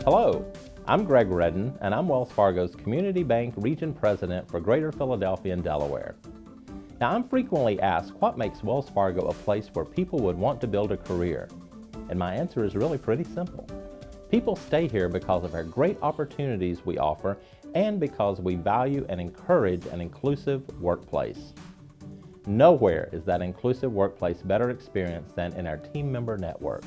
Hello, I'm Greg Redden, and I'm Wells Fargo's Community Bank Region President for Greater Philadelphia and Delaware. Now, I'm frequently asked what makes Wells Fargo a place where people would want to build a career, and my answer is really pretty simple. People stay here because of our great opportunities we offer and because we value and encourage an inclusive workplace. Nowhere is that inclusive workplace better experienced than in our team member networks.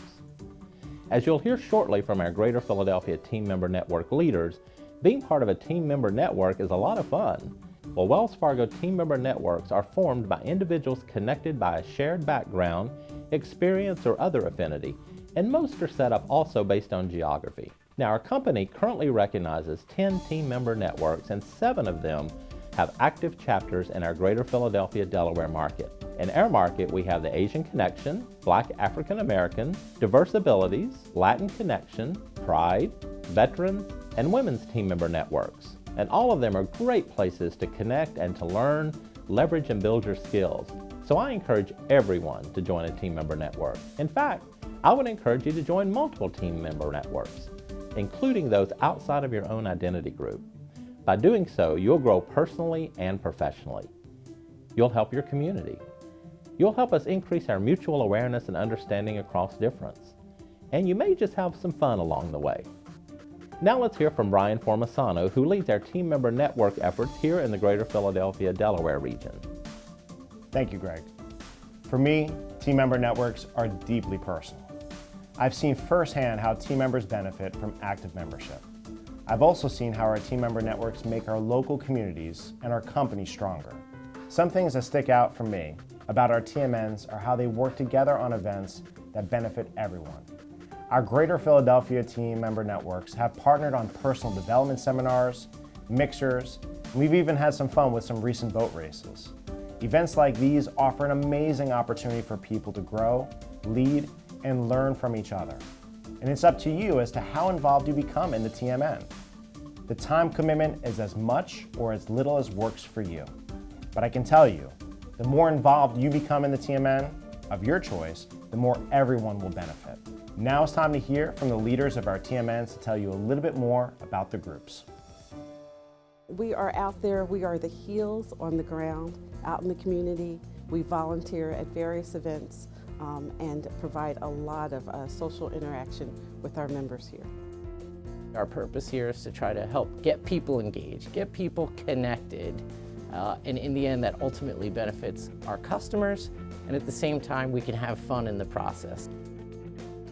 As you'll hear shortly from our Greater Philadelphia Team Member Network leaders, being part of a team member network is a lot of fun. Well, Wells Fargo team member networks are formed by individuals connected by a shared background, experience, or other affinity, and most are set up also based on geography. Now, our company currently recognizes 10 team member networks, and 7 of them have active chapters in our Greater Philadelphia, Delaware market. In our market, we have the Asian Connection, Black African American, Diverse Abilities, Latin Connection, Pride, Veterans, and Women's team member networks. And all of them are great places to connect and to learn, leverage, and build your skills. So I encourage everyone to join a team member network. In fact, I would encourage you to join multiple team member networks, including those outside of your own identity group. By doing so, you'll grow personally and professionally. You'll help your community. You'll help us increase our mutual awareness and understanding across difference. And you may just have some fun along the way. Now let's hear from Ryan Formasano, who leads our team member network efforts here in the Greater Philadelphia, Delaware region. Thank you, Greg. For me, team member networks are deeply personal. I've seen firsthand how team members benefit from active membership. I've also seen how our team member networks make our local communities and our company stronger. Some things that stick out for me about our TMNs are how they work together on events that benefit everyone. Our Greater Philadelphia team member networks have partnered on personal development seminars, mixers, and we've even had some fun with some recent boat races. Events like these offer an amazing opportunity for people to grow, lead, and learn from each other. And it's up to you as to how involved you become in the TMN. The time commitment is as much or as little as works for you. But I can tell you, the more involved you become in the TMN of your choice, the more everyone will benefit. Now it's time to hear from the leaders of our TMNs to tell you a little bit more about the groups. We are out there, we are the heels on the ground, out in the community. We volunteer at various events and provide a lot of social interaction with our members here. Our purpose here is to try to help get people engaged, get people connected, and in the end that ultimately benefits our customers, and at the same time we can have fun in the process.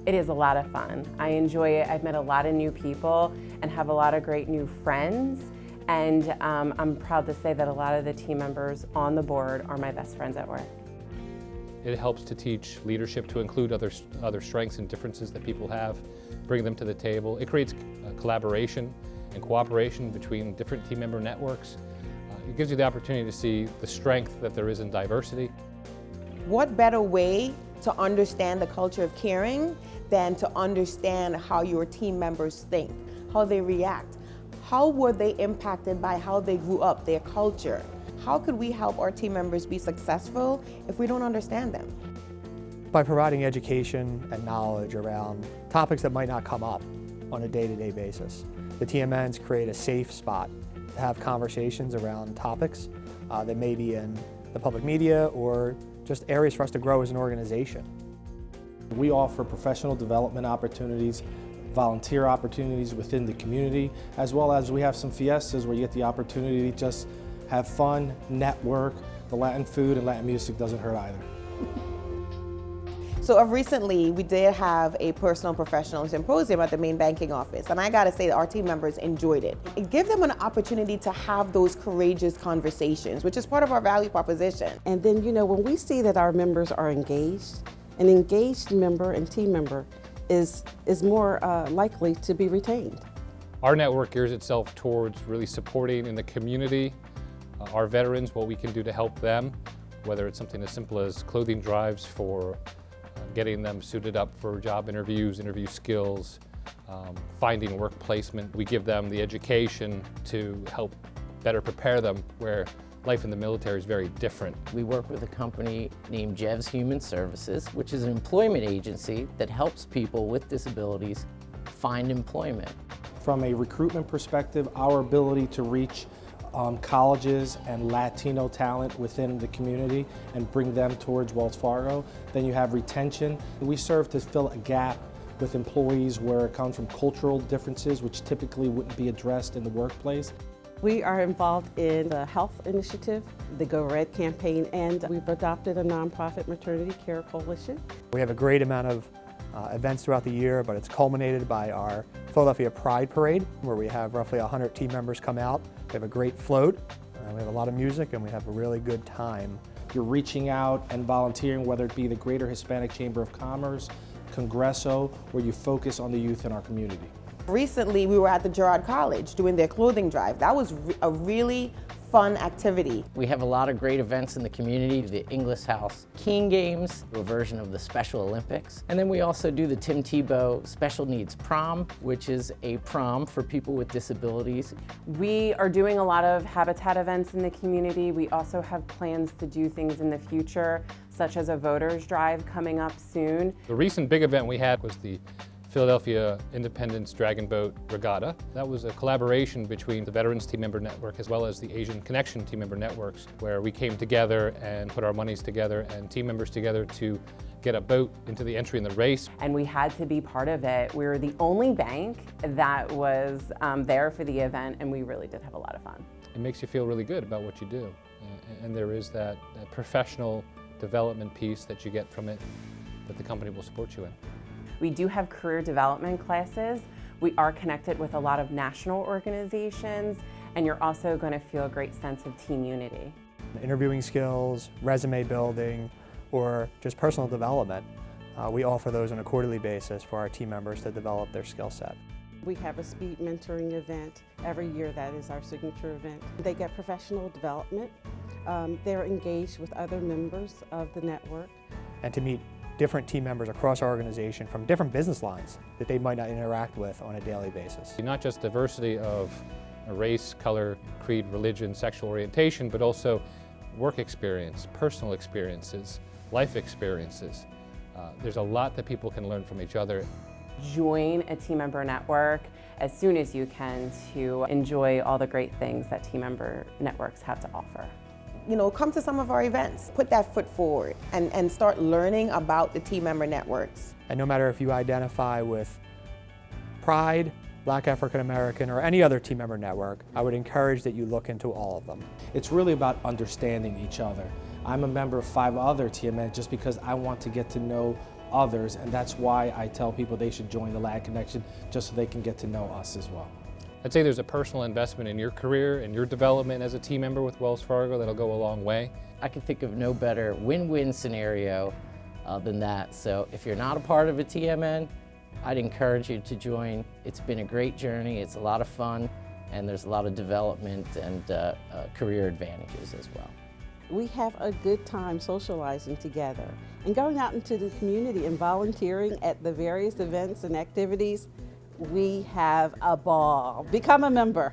It is a lot of fun. I enjoy it. I've met a lot of new people and have a lot of great new friends, and I'm proud to say that a lot of the team members on the board are my best friends at work. It helps to teach leadership to include other strengths and differences that people have, bring them to the table. It creates collaboration and cooperation between different team member networks. It gives you the opportunity to see the strength that there is in diversity. What better way to understand the culture of caring than to understand how your team members think, how they react, how were they impacted by how they grew up, their culture. How could we help our team members be successful if we don't understand them? By providing education and knowledge around topics that might not come up on a day-to-day basis. The TMNs create a safe spot to have conversations around topics that may be in the public media or just areas for us to grow as an organization. We offer professional development opportunities, volunteer opportunities within the community, as well as we have some fiestas where you get the opportunity to just have fun, network. The Latin food and Latin music doesn't hurt either. So recently, we did have a personal professional symposium at the main banking office, and I gotta say that our team members enjoyed it. It gives them an opportunity to have those courageous conversations, which is part of our value proposition. And then, you know, when we see that our members are engaged, an engaged member and team member is more likely to be retained. Our network gears itself towards really supporting in the community our veterans, what we can do to help them, whether it's something as simple as clothing drives for getting them suited up for job interviews, interview skills, finding work placement. We give them the education to help better prepare them where life in the military is very different. We work with a company named Jev's Human Services, which is an employment agency that helps people with disabilities find employment. From a recruitment perspective, our ability to reach colleges and Latino talent within the community and bring them towards Wells Fargo. Then you have retention. We serve to fill a gap with employees where it comes from cultural differences, which typically wouldn't be addressed in the workplace. We are involved in the health initiative, the Go Red campaign, and we've adopted a nonprofit maternity care coalition. We have a great amount of events throughout the year, but it's culminated by our Philadelphia Pride Parade, where we have roughly 100 team members come out. We have a great float, we have a lot of music, and we have a really good time. You're reaching out and volunteering, whether it be the Greater Hispanic Chamber of Commerce, Congresso, where you focus on the youth in our community. Recently, we were at the Girard College doing their clothing drive. That was a really fun activity. We have a lot of great events in the community, the English House Keen Games, a version of the Special Olympics. And then we also do the Tim Tebow Special Needs Prom, which is a prom for people with disabilities. We are doing a lot of habitat events in the community. We also have plans to do things in the future, such as a voters drive coming up soon. The recent big event we had was the Philadelphia Independence Dragon Boat Regatta. That was a collaboration between the Veterans Team Member Network as well as the Asian Connection Team Member Networks, where we came together and put our monies together and team members together to get a boat into the entry in the race. And we had to be part of it. We were the only bank that was there for the event, and we really did have a lot of fun. It makes you feel really good about what you do. And there is that professional development piece that you get from it that the company will support you in. We do have career development classes. We are connected with a lot of national organizations, and you're also going to feel a great sense of team unity. Interviewing skills, resume building, or just personal development. We offer those on a quarterly basis for our team members to develop their skill set. We have a speed mentoring event every year. That is our signature event. They get professional development. They're engaged with other members of the network. And to meet different team members across our organization from different business lines that they might not interact with on a daily basis. Not just diversity of race, color, creed, religion, sexual orientation, but also work experience, personal experiences, life experiences. There's a lot that people can learn from each other. Join a team member network as soon as you can to enjoy all the great things that team member networks have to offer. You know, come to some of our events, put that foot forward and start learning about the team member networks. And no matter if you identify with Pride, Black African American, or any other team member network, I would encourage that you look into all of them. It's really about understanding each other. I'm a member of 5 other TMN just because I want to get to know others, and that's why I tell people they should join the Lag Connection, just so they can get to know us as well. I'd say there's a personal investment in your career and your development as a team member with Wells Fargo that'll go a long way. I can think of no better win-win scenario than that. So if you're not a part of a TMN, I'd encourage you to join. It's been a great journey, it's a lot of fun, and there's a lot of development and career advantages as well. We have a good time socializing together and going out into the community and volunteering at the various events and activities. We have a ball. Become a member.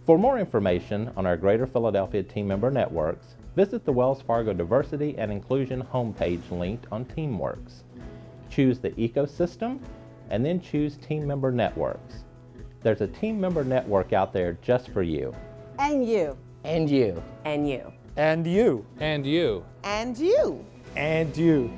For more information on our Greater Philadelphia Team Member Networks, visit the Wells Fargo Diversity and Inclusion homepage linked on TeamWorks. Choose the ecosystem and then choose Team Member Networks. There's a Team Member Network out there just for you. And you. And you. And you. And you. And you. And you. And you.